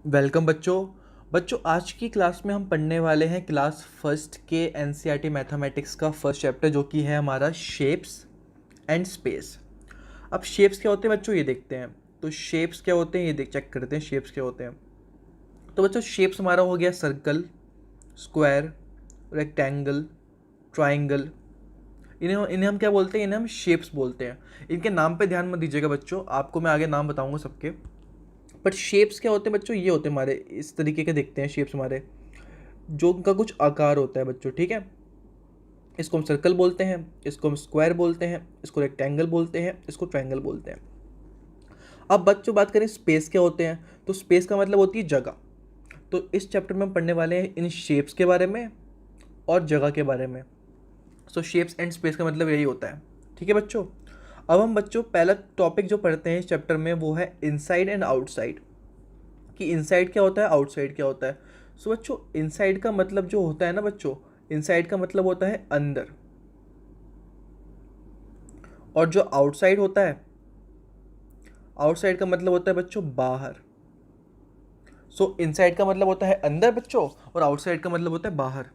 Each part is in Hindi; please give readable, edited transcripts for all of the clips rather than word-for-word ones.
वेलकम बच्चों। आज की क्लास में हम पढ़ने वाले हैं क्लास फर्स्ट के एनसीईआरटी मैथमेटिक्स का फर्स्ट चैप्टर, जो कि है हमारा शेप्स एंड स्पेस। अब शेप्स क्या होते हैं बच्चों, ये देखते हैं। तो शेप्स क्या होते हैं ये देख चेक करते हैं शेप्स क्या होते हैं। तो बच्चों शेप्स हमारा हो गया सर्कल, स्क्वायर, रेक्टेंगल, ट्राइंगल। इन्हें इन्हें हम क्या बोलते हैं, इन्हें हम शेप्स बोलते हैं। इनके नाम पे ध्यान मत दीजिएगा बच्चों, आपको मैं आगे नाम बताऊंगा सबके। बट शेप्स क्या होते हैं बच्चों, ये होते हैं हमारे इस तरीके के दिखते हैं शेप्स हमारे, जो उनका कुछ आकार होता है बच्चों, ठीक है। इसको हम सर्कल बोलते हैं, इसको हम स्क्वायर बोलते हैं, इसको रेक्टेंगल बोलते हैं, इसको ट्रायंगल बोलते हैं। अब बच्चों बात करें स्पेस क्या होते हैं, तो स्पेस का मतलब होती है जगह। तो इस चैप्टर में हम पढ़ने वाले हैं इन शेप्स के बारे में और जगह के बारे में। सो शेप्स एंड स्पेस का मतलब यही होता है, ठीक है बच्चों। अब हम बच्चों पहला टॉपिक जो पढ़ते हैं इस चैप्टर में वो है इनसाइड एंड आउटसाइड। कि इनसाइड क्या होता है, आउटसाइड क्या होता है। सो बच्चों इनसाइड का मतलब जो होता है ना बच्चों, इनसाइड का मतलब होता है अंदर, और जो आउटसाइड होता है, आउटसाइड का मतलब होता है बच्चों बाहर। सो इनसाइड का मतलब होता है अंदर बच्चों, और आउटसाइड का मतलब होता है बाहर।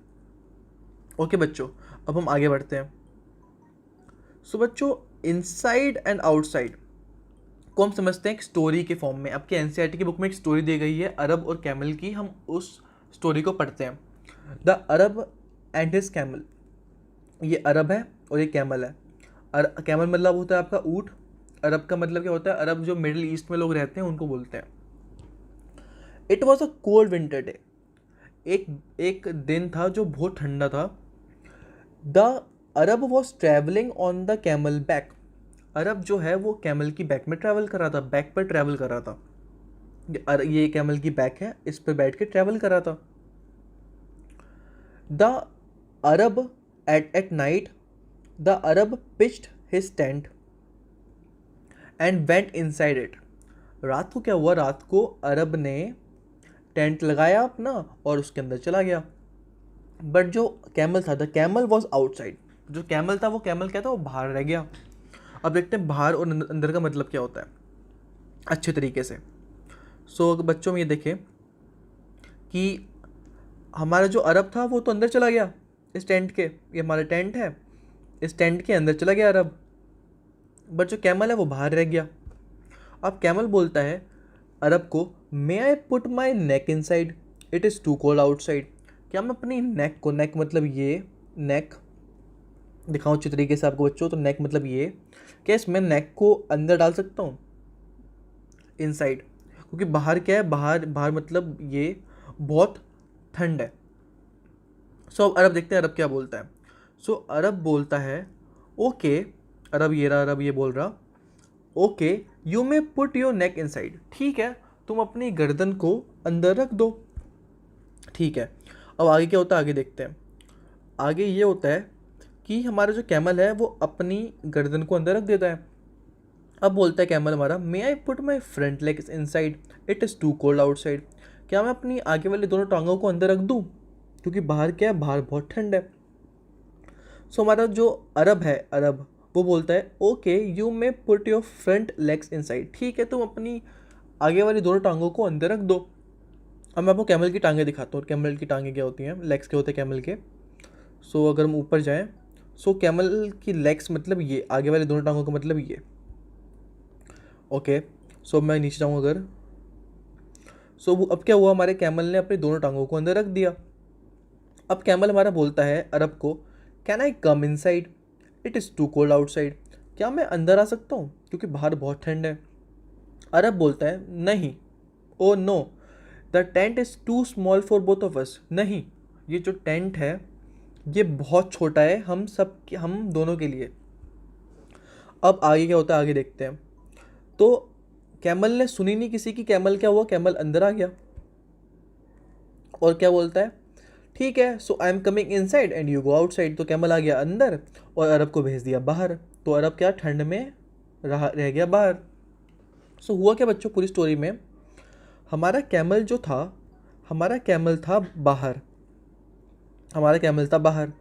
ओके बच्चों, अब हम आगे बढ़ते हैं। सो बच्चों इनसाइड एंड आउटसाइड को हम समझते हैं एक स्टोरी के फॉर्म में। आपके एनसीईआरटी की बुक में एक स्टोरी दी गई है अरब और कैमल की, हम उस स्टोरी को पढ़ते हैं। The Arab and his camel. ये अरब है और ये कैमल है। कैमल मतलब होता है आपका ऊँट। अरब का मतलब क्या होता है, अरब जो मिडिल ईस्ट में लोग रहते हैं उनको बोलते हैं। It was a cold winter day. एक एक दिन था जो बहुत ठंडा था। The Arab was travelling on the camel back. अरब जो है वो कैमल की बैक में ट्रैवल कर रहा था, बैक पर ट्रैवल कर रहा था। ये कैमल की बैक है, इस पर बैठ के ट्रैवल कर रहा था। The Arab at night the Arab pitched his tent and went inside it. रात को क्या हुआ, रात को अरब ने टेंट लगाया अपना और उसके अंदर चला गया। बट जो कैमल था, द कैमल वॉज आउटसाइड। जो कैमल था वो कैमल क्या था, वो बाहर रह गया। अब देखते हैं बाहर और अंदर का मतलब क्या होता है अच्छे तरीके से। सो बच्चों में ये देखें कि हमारा जो अरब था वो तो अंदर चला गया इस टेंट के, ये हमारा टेंट है, इस टेंट के अंदर चला गया अरब। बट जो कैमल है वो बाहर रह गया। अब कैमल बोलता है अरब को, may I put my neck inside, it is too cold outside. क्या मैं अपनी नेक को, नेक मतलब ये, नेक दिखाऊँ अच्छी तरीके से आपको बच्चों, तो नेक मतलब ये, क्या इसमें नेक को अंदर डाल सकता हूँ इनसाइड, क्योंकि बाहर क्या है, बाहर बाहर मतलब ये बहुत ठंड है। सो अब अरब देखते हैं अरब क्या बोलता है। सो अरब बोलता है ओके, अरब ये रहा, अरब ये बोल रहा okay, you may put your neck inside. ठीक है, तुम अपनी गर्दन को अंदर रख दो। ठीक है, अब आगे क्या होता है आगे देखते हैं। आगे ये होता है कि हमारा जो कैमल है वो अपनी गर्दन को अंदर रख देता है। अब बोलता है कैमल हमारा, may I put my front legs inside, it is too cold outside. क्या मैं अपनी आगे वाली दोनों टांगों को अंदर रख दूँ, क्योंकि बाहर क्या है, बाहर बहुत ठंड है। सो हमारा जो अरब है, अरब वो बोलता है okay, you may put your front legs inside. ठीक है, तुम अपनी आगे वाली दोनों टांगों को अंदर रख दो। अब मैं आपको कैमल की टांगें दिखाता हूँ। कैमल की टांगें क्या होती हैं, लेग्स क्या होते हैं कैमल के। सो अगर हम ऊपर जाएं, सो कैमल की लेग्स मतलब ये, आगे वाली दोनों टांगों का मतलब ये। ओके, सो मैं नीचे जाऊँ अगर, सो अब क्या हुआ, हमारे कैमल ने अपनी दोनों टांगों को अंदर रख दिया। अब कैमल हमारा बोलता है अरब को, can I come inside, it is too cold outside. क्या मैं अंदर आ सकता हूँ, क्योंकि बाहर बहुत ठंड है। अरब बोलता है नहीं, oh no, the tent is too small for both of us. नहीं, ये जो टेंट है ये बहुत छोटा है हम दोनों के लिए। अब आगे क्या होता है आगे देखते हैं। तो कैमल ने सुनी नहीं किसी की, कैमल क्या हुआ, कैमल अंदर आ गया और क्या बोलता है, ठीक है, so I am coming inside and you go outside. तो कैमल आ गया अंदर और अरब को भेज दिया बाहर। तो अरब क्या ठंड में रह गया बाहर। सो हुआ क्या बच्चों पूरी स्टोरी में, हमारा कैमल जो था, हमारा कैमल था बाहर, हमारा कैमल था बाहर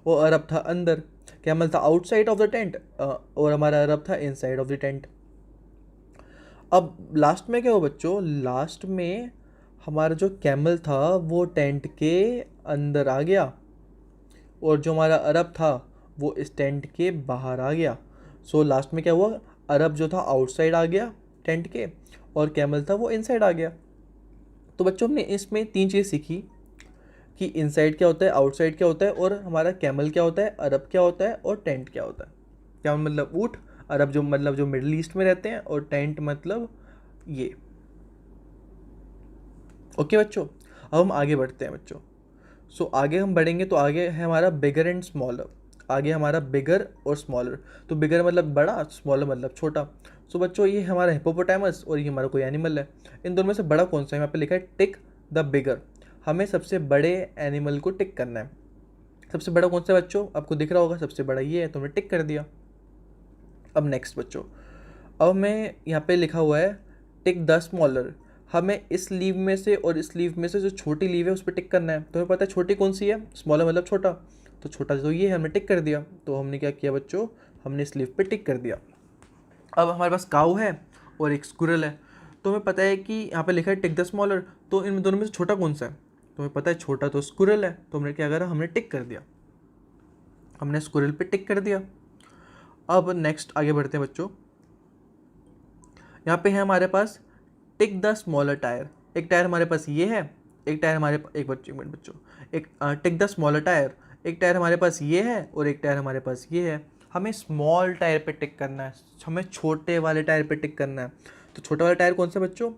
और अरब था अंदर। कैमल था आउटसाइड ऑफ द टेंट और हमारा अरब था इनसाइड ऑफ द टेंट। अब लास्ट में क्या हुआ बच्चों, लास्ट में हमारा जो कैमल था वो टेंट के अंदर आ गया और जो हमारा अरब था वो इस टेंट के बाहर आ गया। सो लास्ट में क्या हुआ, अरब जो था आउटसाइड आ गया टेंट के और कैमल था वो इनसाइड आ गया। तो बच्चों हमने इसमें 3 चीज़ सीखी कि इनसाइड क्या होता है, आउटसाइड क्या होता है और हमारा कैमल क्या होता है, अरब क्या होता है और टेंट क्या होता है। कैमल मतलब ऊँट, अरब जो मतलब जो मिडिल ईस्ट में रहते हैं और टेंट मतलब ये। ओके बच्चों, अब हम आगे बढ़ते हैं बच्चों। सो आगे हम बढ़ेंगे तो आगे है हमारा बिगर एंड स्मॉलर। आगे हमारा बिगर और स्मॉलर। तो बिगर मतलब बड़ा, स्मॉलर मतलब छोटा। सो बच्चों ये हमारा हिप्पोपोटामस और ये हमारा कोई एनिमल है। इन दोनों में से बड़ा कौन सा है, यहाँ पे लिखा है टिक द बिगर। हमें सबसे बड़े एनिमल को टिक करना है। सबसे बड़ा कौन सा है बच्चों, आपको दिख रहा होगा सबसे बड़ा ये है, तो हमने टिक कर दिया। अब नेक्स्ट बच्चों, अब मैं यहाँ पे लिखा हुआ है टिक द स्मॉलर। हमें इस लीव में से और इस लीव में से जो छोटी लीव है उस पर टिक करना है। तो हमें पता है छोटी कौन सी है, स्मॉलर मतलब छोटा। तो छोटा तो ये है, हमने टिक कर दिया। तो हमने क्या किया बच्चों, हमने इस लीव पे टिक कर दिया। अब हमारे पास काऊ है और एक स्क्विरल है। तो हमें पता है कि यहाँ पे लिखा है टिक द स्मॉलर, तो इन दोनों में से छोटा कौन सा है। तो हमें पता है छोटा तो स्क्विरल है। तो हमने क्या करा, हमने टिक कर दिया, हमने स्क्विरल पे टिक कर दिया। अब नेक्स्ट आगे बढ़ते हैं बच्चों। यहाँ पे है हमारे पास टिक द स्मॉलर टायर। एक टायर हमारे पास ये है, एक टायर हमारे एक बच्चे मिनट बच्चों, एक टिक द स्मॉलर टायर। एक टायर हमारे पास ये है और एक टायर हमारे पास ये है। हमें स्मॉल टायर पे टिक करना है, हमें छोटे वाले टायर पे टिक करना है। तो छोटा वाला टायर कौन सा बच्चों,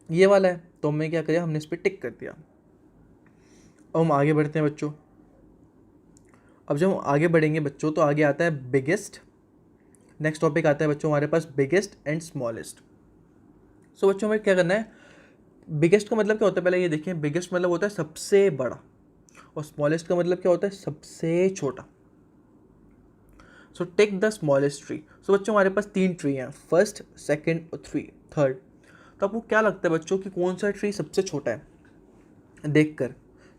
ये वाला है। तो हमने क्या किया, हमने इस पर टिक कर दिया। अब हम आगे बढ़ते हैं बच्चों। अब जब हम आगे बढ़ेंगे बच्चों तो आगे आता है बिगेस्ट। नेक्स्ट टॉपिक आता है बच्चों हमारे पास बिगेस्ट एंड स्मॉलेस्ट। सो बच्चों हमें क्या करना है, बिगेस्ट का मतलब क्या होता है पहले ये देखें। बिगेस्ट मतलब होता है सबसे बड़ा और स्मॉलेस्ट का मतलब क्या होता है, सबसे छोटा। So take the smallest tree. So बच्चों हमारे पास 3 ट्री हैं, फर्स्ट, सेकंड और थर्ड। तो आपको क्या लगता है बच्चों कि कौन सा ट्री सबसे छोटा है देखकर।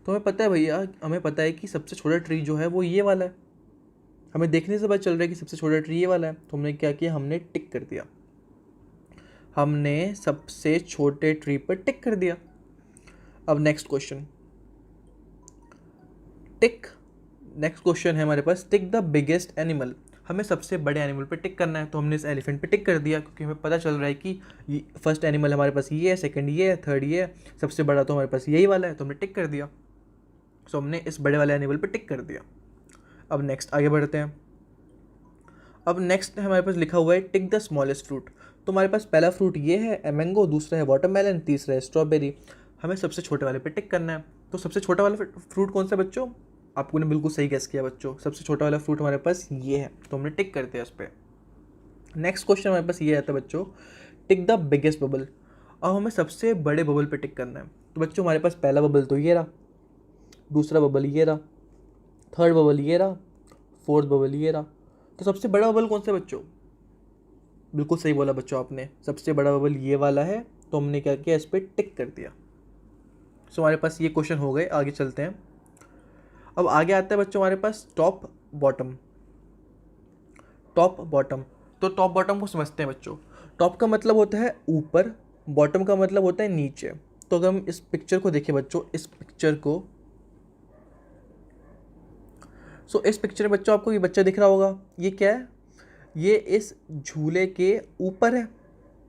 तो हमें पता है भैया, हमें पता है कि सबसे छोटा ट्री जो है वो ये वाला है। हमें देखने से पता चल रहा है कि सबसे छोटा ट्री ये वाला है। तो हमने क्या किया, हमने टिक कर दिया, हमने सबसे छोटे ट्री पर टिक कर दिया। अब नेक्स्ट क्वेश्चन, टिक नेक्स्ट क्वेश्चन है हमारे पास टिक द बिगेस्ट एनिमल। हमें सबसे बड़े एनिमल पे टिक करना है। तो हमने इस एलिफेंट पे टिक कर दिया क्योंकि हमें पता चल रहा है कि फर्स्ट एनिमल हमारे पास ये है, सेकंड ये है, थर्ड ये है, सबसे बड़ा तो हमारे पास यही वाला है। तो हमने टिक कर दिया। सो हमने इस बड़े वाले एनिमल पे टिक कर दिया। अब नेक्स्ट आगे बढ़ते हैं। अब नेक्स्ट हमारे पास लिखा हुआ है टिक द स्मॉलेस्ट फ्रूट। तो हमारे पास पहला फ्रूट ये है मैंगो, दूसरा है वाटरमेलन, तीसरा है स्ट्रॉबेरी। हमें सबसे छोटे वाले पे टिक करना है। तो सबसे छोटा वाला फ्रूट कौन सा बच्चों, आपको ने बिल्कुल सही गेस किया बच्चों, सबसे छोटा वाला फ्रूट हमारे पास ये है। तो हमने टिक करते हैं उस पर। नेक्स्ट क्वेश्चन हमारे पास ये आता है बच्चों, टिक द बिगेस्ट बबल। अब हमें सबसे बड़े बबल पे टिक करना है। तो बच्चों हमारे पास पहला बबल तो ये रहा, दूसरा बबल ये रहा, थर्ड बबल ये रहा, फोर्थ बबल ये रहा। तो सबसे बड़ा बबल कौन सा बच्चों, बिल्कुल सही बोला बच्चों आपने, सबसे बड़ा बबल ये वाला है। तो हमने क्या किया, इस पर टिक कर दिया। सो हमारे पास ये क्वेश्चन हो गए। आगे चलते हैं। अब आगे आता है बच्चों हमारे पास टॉप बॉटम। टॉप बॉटम, तो टॉप बॉटम को समझते हैं बच्चों। टॉप का मतलब होता है ऊपर, बॉटम का मतलब होता है नीचे। तो अगर हम इस पिक्चर को देखें बच्चों, इस पिक्चर को, सो इस पिक्चर में बच्चों आपको ये बच्चा दिख रहा होगा, ये क्या है, ये इस झूले के ऊपर है।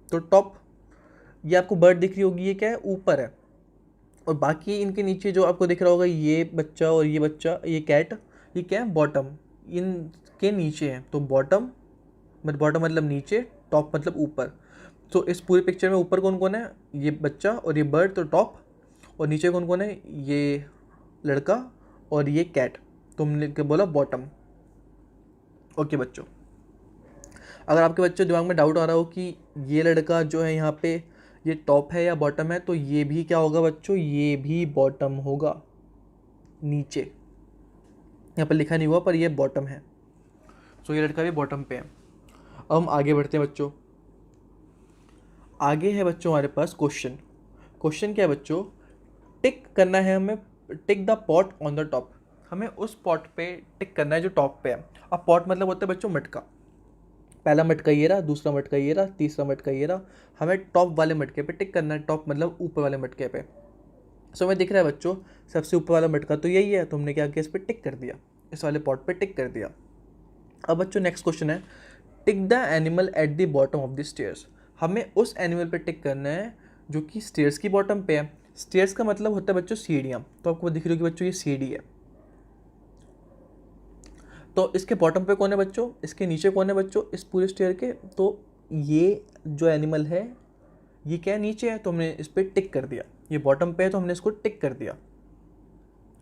तो टॉप, ये आपको बर्ड दिख रही होगी, ये क्या है, ऊपर है। और बाकी इनके नीचे जो आपको दिख रहा होगा, ये बच्चा और ये बच्चा, ये कैट, ये क्या है, बॉटम, इनके नीचे है। तो बॉटम मतलब नीचे, टॉप मतलब ऊपर। तो इस पूरी पिक्चर में ऊपर कौन कौन है, ये बच्चा और ये बर्ड, तो टॉप। और नीचे कौन कौन है, ये लड़का और ये कैट, तो हमने बोला बॉटम। ओके बच्चों, अगर आपके बच्चों दिमाग में डाउट आ रहा हो कि ये लड़का जो है यहाँ पे ये टॉप है या बॉटम है, तो ये भी क्या होगा बच्चों, ये भी बॉटम होगा, नीचे। यहाँ पर लिखा नहीं हुआ पर ये बॉटम है। सो ये लड़का भी बॉटम पे है। अब हम आगे बढ़ते हैं बच्चों। आगे है बच्चों हमारे पास क्वेश्चन। क्वेश्चन क्या है बच्चों, टिक करना है हमें, tick the pot on the top. हमें उस पॉट पे टिक करना है जो टॉप पे है। अब पॉट मतलब होता है बच्चों मटका। पहला मटका ये रहा, दूसरा मटका ये रहा, तीसरा मटका ये रहा। हमें टॉप वाले मटके पे टिक करना है, टॉप मतलब ऊपर वाले मटके पे। सो हमें दिख रहा है बच्चों सबसे ऊपर वाला मटका तो यही है, तो हमने क्या किया, इस पर टिक कर दिया, इस वाले पॉट पे टिक कर दिया। अब बच्चों नेक्स्ट क्वेश्चन है, tick the animal at the bottom of the stairs. हमें उस एनिमल पे टिक करना है जो कि स्टेयर्स की बॉटम पे है। स्टेयर्स का मतलब होता है बच्चों सीढ़ियाँ, तो आपको दिख रही होगी बच्चों ये सीढ़ी है। तो इसके बॉटम पे कौन है बच्चों, इसके नीचे कौन है बच्चों, इस पूरे स्टेयर के। तो ये जो एनिमल है ये क्या है, नीचे है, तो हमने इस पर टिक कर दिया। ये बॉटम पे है तो हमने इसको टिक कर दिया।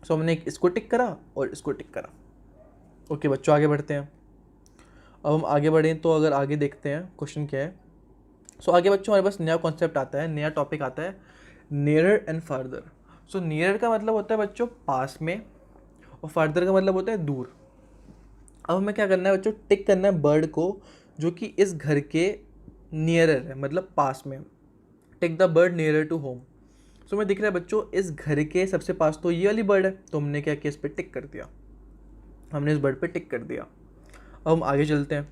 सो हमने इसको टिक करा और इसको टिक करा। ओके बच्चों आगे बढ़ते हैं। अब हम आगे बढ़ें तो अगर आगे देखते हैं क्वेश्चन क्या है। सो आगे बच्चों हमारे पास नया कॉन्सेप्ट आता है, नया टॉपिक आता है, nearer and farther. So nearer का मतलब होता है बच्चों पास में, और फार्दर का मतलब होता है दूर। अब हमें क्या करना है बच्चों, टिक करना है बर्ड को जो कि इस घर के नियरर है, मतलब पास में। Take the bird nearer to home. So हमें दिख रहा है बच्चों इस घर के सबसे पास तो ये वाली बर्ड है, तो हमने क्या किया, इस पर टिक कर दिया, हमने इस बर्ड पे टिक कर दिया। अब हम आगे चलते हैं।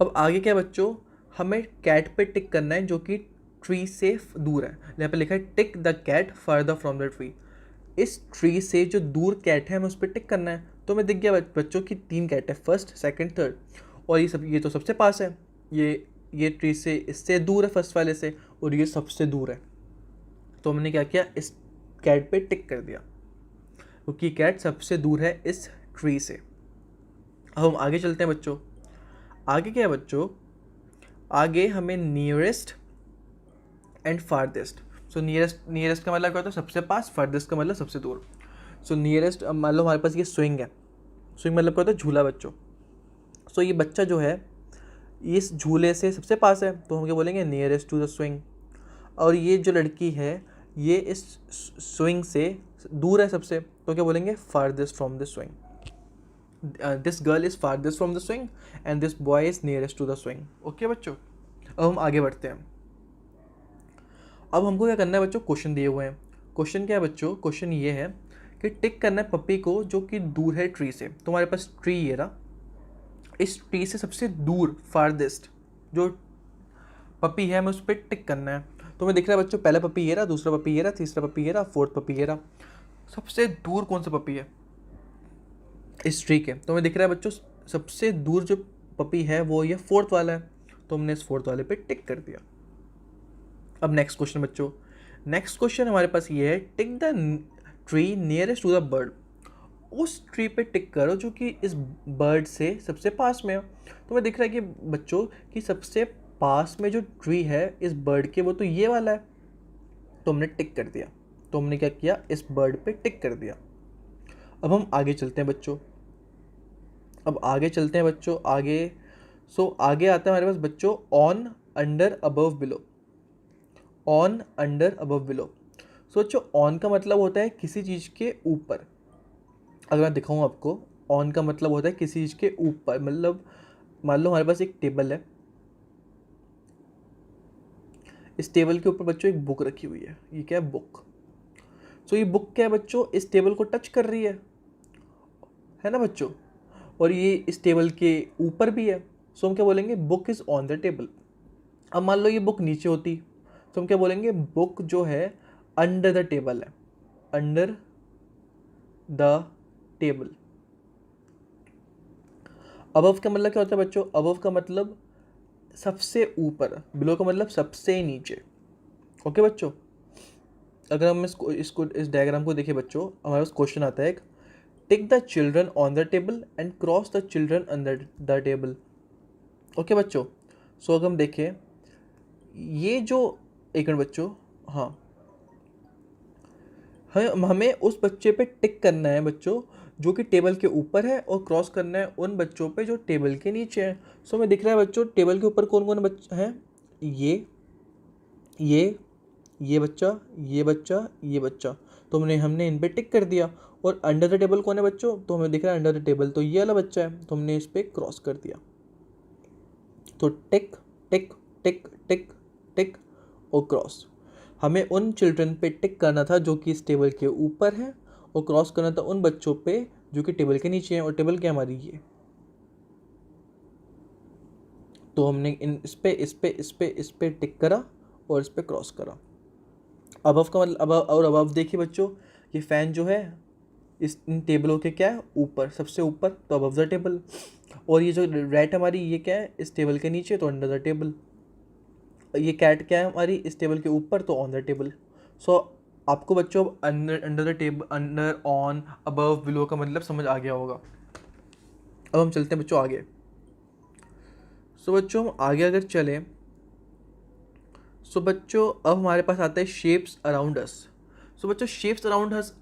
अब आगे क्या बच्चों, हमें कैट पे टिक करना है जो कि ट्री से दूर है। यहाँ पे लिखा है tick the cat farther from the tree. इस ट्री से जो दूर कैट है हमें उस पर टिक करना है। तो हमें दिख गया बच्चों की 3 कैट है, फर्स्ट सेकंड थर्ड, और ये तो सबसे पास है। ये ट्री से इससे दूर है फर्स्ट वाले से, और ये सबसे दूर है। तो हमने क्या किया, इस कैट पे टिक कर दिया क्योंकि कैट सबसे दूर है इस ट्री से। अब हम आगे चलते हैं बच्चों। आगे क्या है बच्चों, आगे हमें nearest and farthest. So nearest का मतलब क्या होता है, सबसे पास, फारदेस्ट का मतलब सबसे दूर। सो नियरेस्ट, मान लो हमारे पास ये स्विंग है, स्विंग मतलब क्या होता है, झूला बच्चों। सो ये बच्चा जो है इस झूले से सबसे पास है, तो हम क्या बोलेंगे, नियरेस्ट टू द स्विंग। और ये जो लड़की है ये इस स्विंग से दूर है सबसे, तो क्या बोलेंगे, farthest from the swing. This girl is farthest from the swing and this boy is nearest to the swing. Okay बच्चों, अब हम आगे बढ़ते हैं। अब हमको क्या करना है बच्चों, क्वेश्चन दिए हुए हैं। क्वेश्चन क्या है बच्चों, क्वेश्चन ये है कि टिक करना है पपी को जो कि दूर है ट्री से। तो हमारे पास ट्री ये रहा, इस ट्री से सबसे दूर फारदेस्ट जो पपी है हमें उस पर टिक करना है। तो हमें दिख रहा है बच्चों पहला पपी ये रहा, दूसरा पपी ये रहा, तीसरा पपी ये रहा, फोर्थ पपी ये रहा। सबसे दूर कौन सा पपी है इस ट्री के, तो हमें दिख रहा है बच्चों सबसे दूर जो पपी है वो ये फोर्थ वाला है, तो हमने इस फोर्थ वाले पे टिक कर दिया। अब नेक्स्ट क्वेश्चन बच्चों, नेक्स्ट क्वेश्चन हमारे पास ये है, tick the tree nearest to the bird. उस ट्री पे टिक करो जो कि इस बर्ड से सबसे पास में है। तो हमें दिख रहा है कि बच्चों कि सबसे पास में जो ट्री है इस बर्ड के वो तो ये वाला है, तो हमने टिक कर दिया। तो हमने क्या किया, इस बर्ड पे टिक कर दिया। अब हम आगे चलते हैं बच्चों। अब आगे चलते हैं बच्चों आगे। आगे आता है हमारे पास बच्चों on, under, above, below. On, under, above, below. बच्चों ऑन का मतलब होता है किसी चीज़ के ऊपर। अगर मैं दिखाऊँ आपको, ऑन का मतलब होता है किसी चीज़ के ऊपर, मतलब मान लो हमारे पास एक टेबल है, इस टेबल के ऊपर बच्चों एक बुक रखी हुई है। ये क्या है, बुक। ये बुक क्या है बच्चों, इस टेबल को टच कर रही है ना बच्चों, और ये इस टेबल के ऊपर भी है। हम क्या बोलेंगे, book is on the table. अब मान लो ये बुक नीचे होती तो हम क्या बोलेंगे, बुक जो है अंडर द टेबल है, अंडर द टेबल। अबव का मतलब क्या होता है बच्चों, अबव का मतलब सबसे ऊपर, बिलो का मतलब सबसे नीचे। ओके बच्चों, अगर हम इसको इस डायग्राम को देखें बच्चों, हमारे पास क्वेश्चन आता है एक, tick the children on the table and cross the children under the table. Okay बच्चों, अगर हम देखें ये जो, एक मिनट बच्चों, हाँ हमें उस बच्चे पे टिक करना है बच्चों जो कि टेबल के ऊपर है, और क्रॉस करना है उन बच्चों पे जो टेबल के नीचे हैं। हमें दिख रहा है बच्चों टेबल के ऊपर कौन कौन बच्चे हैं, ये बच्चा, ये बच्चा, ये बच्चा, तो हमने इन पे टिक कर दिया। और अंडर द टेबल कौन है बच्चों, तो हमें दिख रहा है अंडर द टेबल तो ये वाला बच्चा है, तो हमने इस पे क्रॉस कर दिया। तो टिक टिक टिक टिक टिक और क्रॉस। हमें उन चिल्ड्रन पे टिक करना था जो कि इस टेबल के ऊपर है, और क्रॉस करना था उन बच्चों पे जो कि टेबल के नीचे हैं, और टेबल क्या हमारी ये। तो हमने इस पे टिक करा और इस पे क्रॉस करा। अबव का मतलब अबव देखिए बच्चों, ये फ़ैन जो है इस इन टेबलों के क्या है, ऊपर, सबसे ऊपर, तो अबव द टेबल। और ये जो रैट हमारी, ये क्या है, इस टेबल के नीचे, तो अंडर द टेबल। ये कैट क्या है हमारी, इस टेबल के ऊपर, तो ऑन द टेबल। सो आपको बच्चों under the table, under, on, above, below का मतलब समझ आ गया होगा। अब हम चलते हैं बच्चों आगे। सो बच्चों हम आगे अगर चलें, सो बच्चों अब हमारे पास आता है शेप्स अराउंड अस। सो बच्चों शेप्स अराउंड अस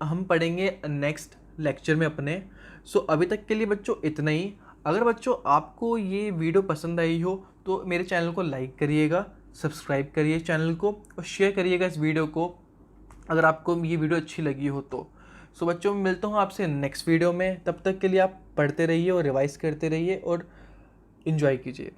हम पढ़ेंगे नेक्स्ट लेक्चर में अपने। सो अभी तक के लिए बच्चों इतना ही। अगर बच्चों आपको ये वीडियो पसंद आई हो तो मेरे चैनल को लाइक करिएगा, सब्सक्राइब करिए चैनल को और शेयर करिएगा इस वीडियो को अगर आपको ये वीडियो अच्छी लगी हो तो। सो बच्चों मैं मिलता हूँ आपसे नेक्स्ट वीडियो में। तब तक के लिए आप पढ़ते रहिए और रिवाइज करते रहिए और इन्जॉय कीजिए।